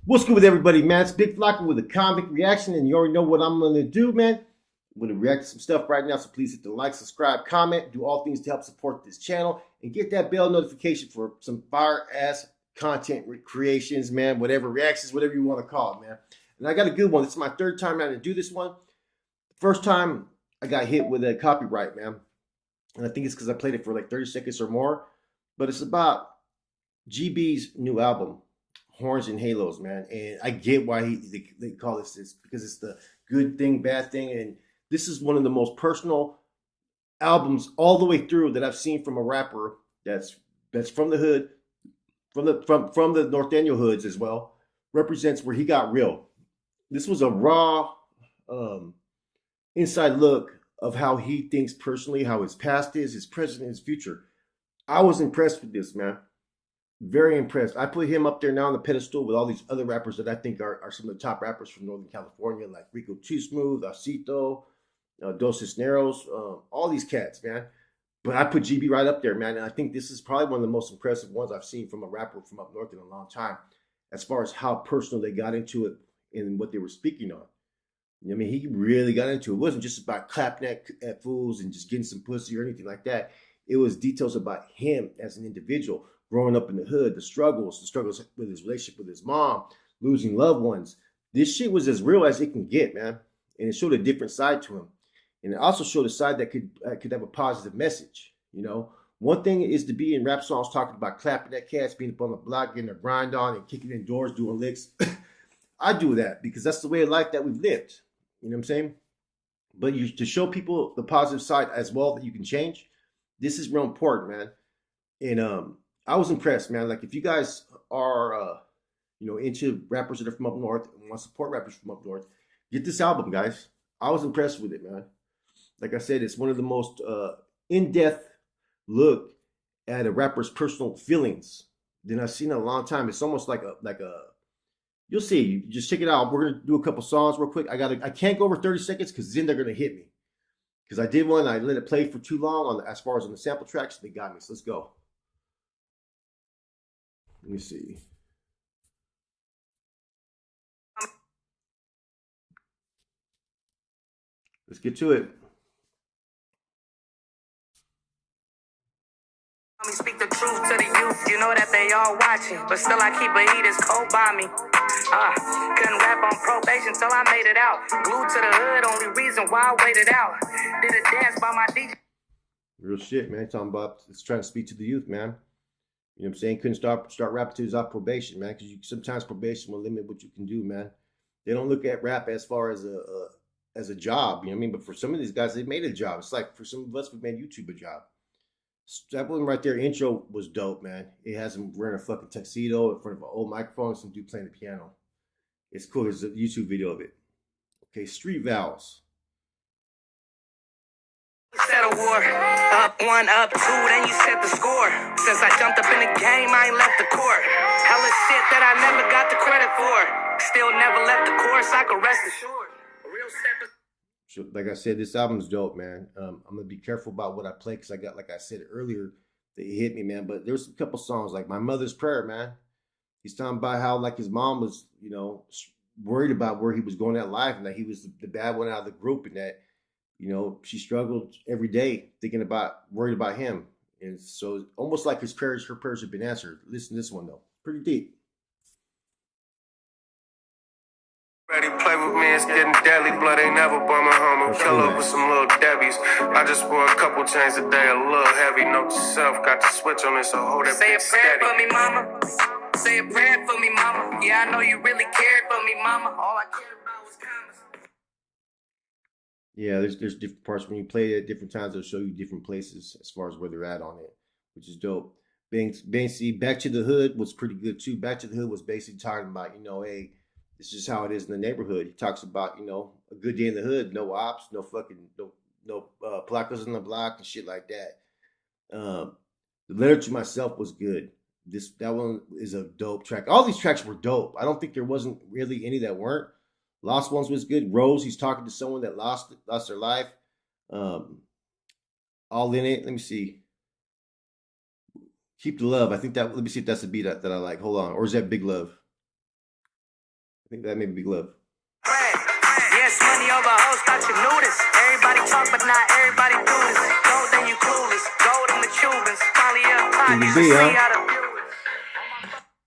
What's good with everybody, man? It's Big Flocka with a comic reaction, and you already know what I'm gonna do, man. I'm gonna react to some stuff right now, so please hit the like, subscribe, comment, do all things to help support this channel, and get that bell notification for some fire ass content creations, man. Whatever reactions, whatever you want to call it, man. And I got a good one. This is my third time now to do this one. First time I got hit with a copyright, man, and I think it's because I played it for like 30 seconds or more. But it's about GB's new album, Horns and Halos, man. And I get why they call this because it's the good thing, bad thing. And this is one of the most personal albums all the way through that I've seen from a rapper that's from the hood, from the North Daniel hoods as well. Represents where he got real. This was a raw inside look of how he thinks personally, how his past is, his present, and his future. I was impressed with this, man. Very impressed. I put him up there now on the pedestal with all these other rappers that I think are some of the top rappers from Northern California, like Rico Too Smooth, Acito, Dos Cisneros, all these cats, man. But I put GB right up there, man. And I think this is probably one of the most impressive ones I've seen from a rapper from up north in a long time, as far as how personal they got into it and what they were speaking on. I mean, he really got into it. It wasn't just about clapping at fools and just getting some pussy or anything like that. It was details about him as an individual, growing up in the hood, the struggles with his relationship with his mom, losing loved ones. This shit was as real as it can get, man. And it showed a different side to him. And it also showed a side that could have a positive message. You know, one thing is to be in rap songs talking about clapping at cats, being up on the block, getting their grind on, and kicking in doors, doing licks. I do that because that's the way of life that we've lived. You know what I'm saying? But to show people the positive side as well that you can change, this is real important, man. And I was impressed, man. Like if you guys are into rappers that are from up north and want to support rappers from up north, get this album, guys. I was impressed with it, man. Like I said, it's one of the most in-depth look at a rapper's personal feelings than I've seen in a long time. It's almost like a you'll see. You just check it out. We're gonna do a couple songs real quick. I can't go over 30 seconds because then they're gonna hit me. Because I did one, I let it play for too long as far as on the sample tracks, they got me. So let's go. Let me see. Let's get to it. Me speak the truth to the youth, you know that they all watching, but still I keep a heat, it's cold by me. Couldn't rap on probation till I made it out. Glued to the hood, only reason why I waited out. Did a dance by my DJ. Real shit, man. Talking about it's trying to speak to the youth, man. You know what I'm saying? Couldn't start rapping till he's off probation, man. Because sometimes probation will limit what you can do, man. They don't look at rap as far as a job, you know what I mean? But for some of these guys, they made a job. It's like for some of us, we made YouTube a job. That one right there, intro was dope, man. It has him wearing a fucking tuxedo in front of an old microphone and some dude playing the piano. It's cool. There's a YouTube video of it. Okay, Street Vowels. Set a war, up one, up two, then you set the score. Since I jumped up in the game, I ain't left the court. Hella shit that I never got the credit for. Still never left the course, I could rest assured. A real step. So, like I said, this album's dope, man. I'm gonna be careful about what I play because I got, like I said earlier, that it hit me, man. But there was a couple songs like "My Mother's Prayer," man. He's talking about how like his mom was, worried about where he was going at life, and that he was the bad one out of the group, and that she struggled every day worried about him, and so almost like her prayers have been answered. Listen to this one though, pretty deep. Ready play with me, it's getting deadly. Blood ain't never bought my home. Kill up with some little Debbie's. I just wore a couple chains a day, a little heavy. Note to self, got the switch on it, so hold that Say a bitch prayer steady. for me, mama. Say a prayer for me, mama. Yeah, I know you really cared for me, mama. All I cared about was commas. Yeah, there's different parts when you play it at different times. They'll show you different places as far as where they're at on it, which is dope. Basically, Back to the Hood was pretty good too. Back to the Hood was basically talking about, hey, this is how it is in the neighborhood. He talks about, a good day in the hood, no ops, no fucking no placas on the block and shit like that. The Letter to Myself was good. That one is a dope track. All these tracks were dope. I don't think there wasn't really any that weren't. Lost Ones was good. Rose, he's talking to someone that lost their life. All in It. Let me see. Keep the Love. I think that. Let me see if that's the beat that I like. Hold on. Or is that Big Love? think that may be love. Yes, money over hoes, thought you knew this. Everybody talk, but not everybody do this. Gold, then you clueless. Gold in the Cubans. Finally up top, you should see how to view it.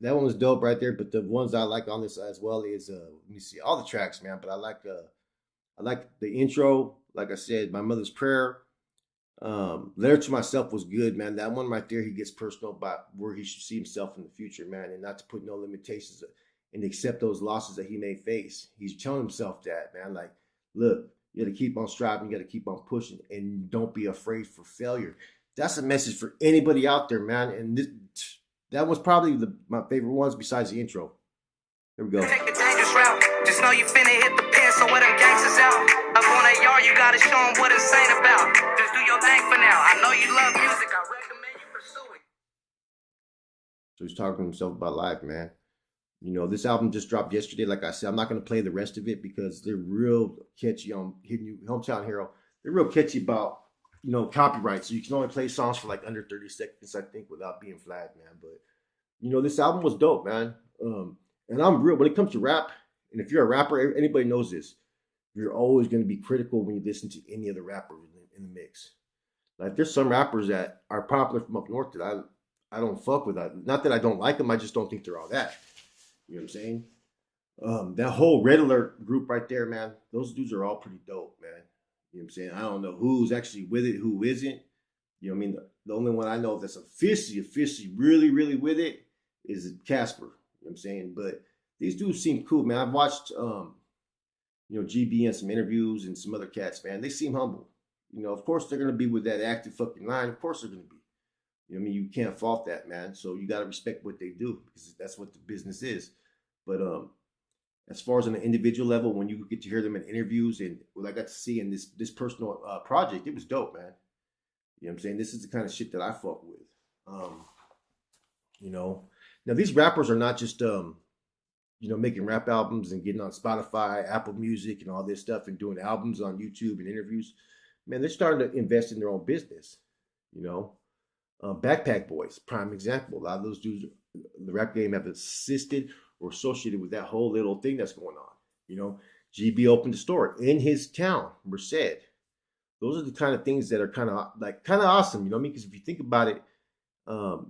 That one was dope right there. But the ones I like on this as well is let me see all the tracks, man. But I like the intro. Like I said, My Mother's Prayer. Letter to Myself was good, man. That one right there, he gets personal about where he should see himself in the future, man, and not to put no limitations and accept those losses that he may face. He's telling himself that, man. Like, look, you got to keep on striving, you got to keep on pushing, and don't be afraid for failure. That's a message for anybody out there, man. And that was probably my favorite ones besides the intro. Here we go. Take the dangerous route. Just know you finna hit the pin, so where them gangsters out. Up on that yard, you gotta show them what it's ain't about. Just do your thing for now. I know you love music. I recommend you pursue it. So he's talking to himself about life, man. You know, this album just dropped yesterday. Like I said, I'm not going to play the rest of it because they're real catchy on Hitting You, Hometown Hero. They're real catchy about, you know, copyright. So you can only play songs for like under 30 seconds, I think, without being flagged, man. But, you know, this album was dope, man. And I'm real, when it comes to rap, and if you're a rapper, anybody knows this, you're always going to be critical when you listen to any other rapper in the mix. Like, there's some rappers that are popular from up north that I don't fuck with. Not that I don't like them, I just don't think they're all that. You know what I'm saying? That whole Red Alert group right there, man, those dudes are all pretty dope, man. You know what I'm saying? I don't know who's actually with it, who isn't. You know what I mean? The only one I know that's officially really, really with it is Casper. You know what I'm saying? But these dudes seem cool, man. I've watched, you know, GB and some interviews and some other cats, man. They seem humble. You know, of course they're going to be with that active fucking line. Of course they're going to be. You know what I mean? You can't fault that, man. So you got to respect what they do because that's what the business is. But as far as on an individual level, when you get to hear them in interviews and what I got to see in this personal project, it was dope, man. You know what I'm saying? This is the kind of shit that I fuck with. You know, now these rappers are not just, you know, making rap albums and getting on Spotify, Apple Music and all this stuff and doing albums on YouTube and interviews. Man, they're starting to invest in their own business, you know. Backpack Boys, prime example. A lot of those dudes, the rap game, have assisted or associated with that whole little thing that's going on. You know, GB opened a store in his town, Merced. Those are the kind of things that are kind of awesome. You know what I mean? Because if you think about it,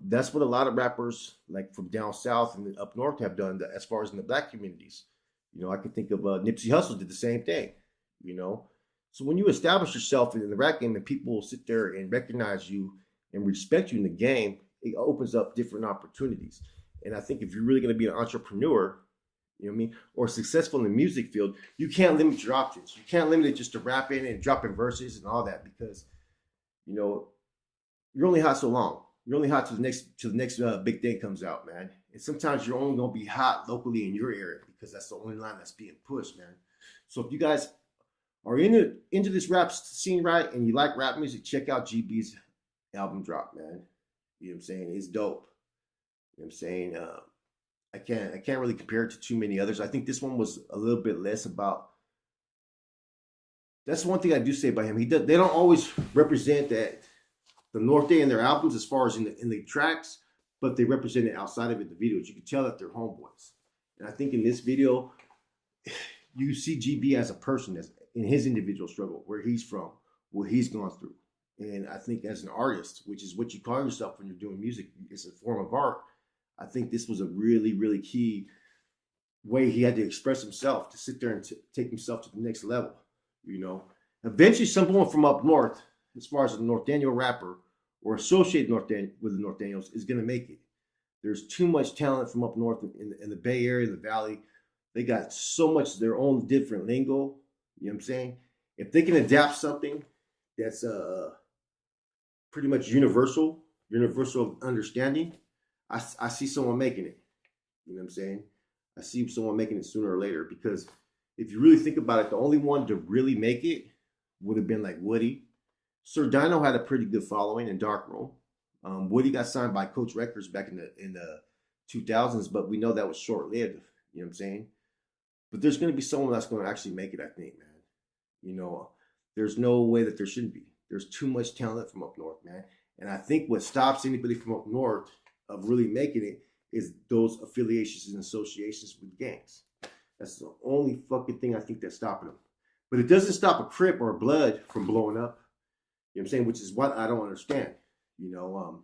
that's what a lot of rappers like from down south and up north have done as far as in the black communities. You know, I can think of Nipsey Hussle did the same thing. You know, so when you establish yourself in the rap game and people will sit there and recognize you and respect you in the game, it opens up different opportunities. And I think if you're really going to be an entrepreneur, you know what I mean, or successful in the music field, you can't limit your options. You can't limit it just to rapping and dropping verses and all that because, you know, you're only hot so long. You're only hot till the next big thing comes out, man. And sometimes you're only going to be hot locally in your area because that's the only line that's being pushed, man. So if you guys are into this rap scene, right, and you like rap music, check out GB's album drop, man. You know what I'm saying? It's dope. You know what I'm saying? I can't really compare it to too many others. I think this one was a little bit less about. That's one thing I do say about him. They don't always represent that the North Day in their albums as far as in the tracks, but they represent it outside of it, the videos. You can tell that they're homeboys. And I think in this video, you see GB as a person, as in his individual struggle, where he's from, what he's gone through. And I think as an artist, which is what you call yourself when you're doing music, it's a form of art. I think this was a really, really key way he had to express himself, to sit there and take himself to the next level, you know. Eventually, someone from up north, as far as a North Daniel rapper or associated with the North Daniels, is going to make it. There's too much talent from up north in the Bay Area, the Valley. They got so much their own different lingo, you know what I'm saying? If they can adapt something that's pretty much universal understanding, I see someone making it. You know what I'm saying? I see someone making it sooner or later because if you really think about it, the only one to really make it would have been like Woody. Sir Dino had a pretty good following in Dark Room. Woody got signed by Coach Records back in the 2000s, but we know that was short-lived. You know what I'm saying? But there's going to be someone that's going to actually make it, I think, man. You know, there's no way that there shouldn't be. There's too much talent from up north, man. And I think what stops anybody from up north of really making it is those affiliations and associations with gangs. That's the only fucking thing I think that's stopping them. But it doesn't stop a Crip or a Blood from blowing up. You know what I'm saying? Which is what I don't understand. You know,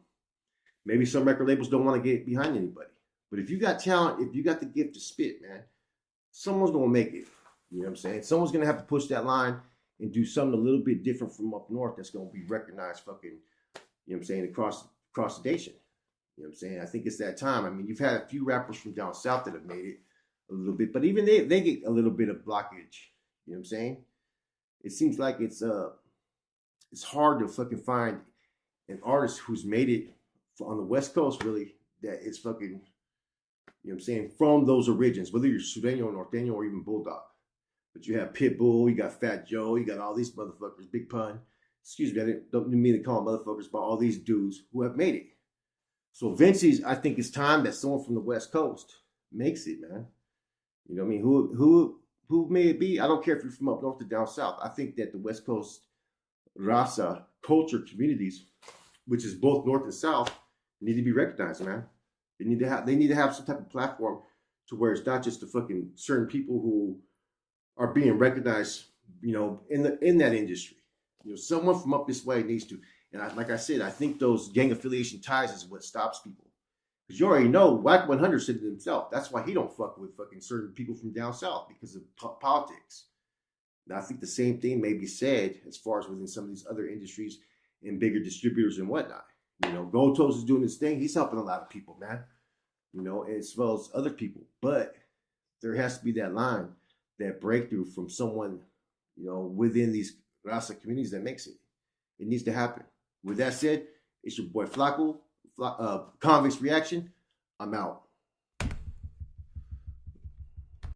maybe some record labels don't want to get behind anybody. But if you got talent, if you got the gift to spit, man, someone's gonna make it. You know what I'm saying? Someone's gonna have to push that line and do something a little bit different from up north that's gonna be recognized fucking, you know what I'm saying, across the nation. You know what I'm saying? I think it's that time. I mean, you've had a few rappers from down south that have made it a little bit, but even they get a little bit of blockage. You know what I'm saying? It seems like it's hard to fucking find an artist who's made it on the West Coast, really, that is fucking, you know what I'm saying, from those origins, whether you're Sureño, Norteño, or even Bulldog. But you have Pitbull, you got Fat Joe, you got all these motherfuckers, Big Pun. Excuse me, don't mean to call them motherfuckers, but all these dudes who have made it. So eventually, I think it's time that someone from the West Coast makes it, man. You know what I mean? Who may it be? I don't care if you're from up north or down south. I think that the West Coast raza culture communities, which is both north and south, need to be recognized, man. They need to have some type of platform to where it's not just the fucking certain people who are being recognized, you know, in that industry. You know, someone from up this way needs to. And like I said, I think those gang affiliation ties is what stops people. Because you already know, Wack 100 said it himself. That's why he don't fuck with fucking certain people from down south, because of politics. And I think the same thing may be said as far as within some of these other industries and bigger distributors and whatnot. You know, Gold Toast is doing his thing. He's helping a lot of people, man. You know, as well as other people. But there has to be that line, that breakthrough from someone, you know, within these Rasa communities that makes it. It needs to happen. With that said, it's your boy Flacco, Convicts Reaction. I'm out.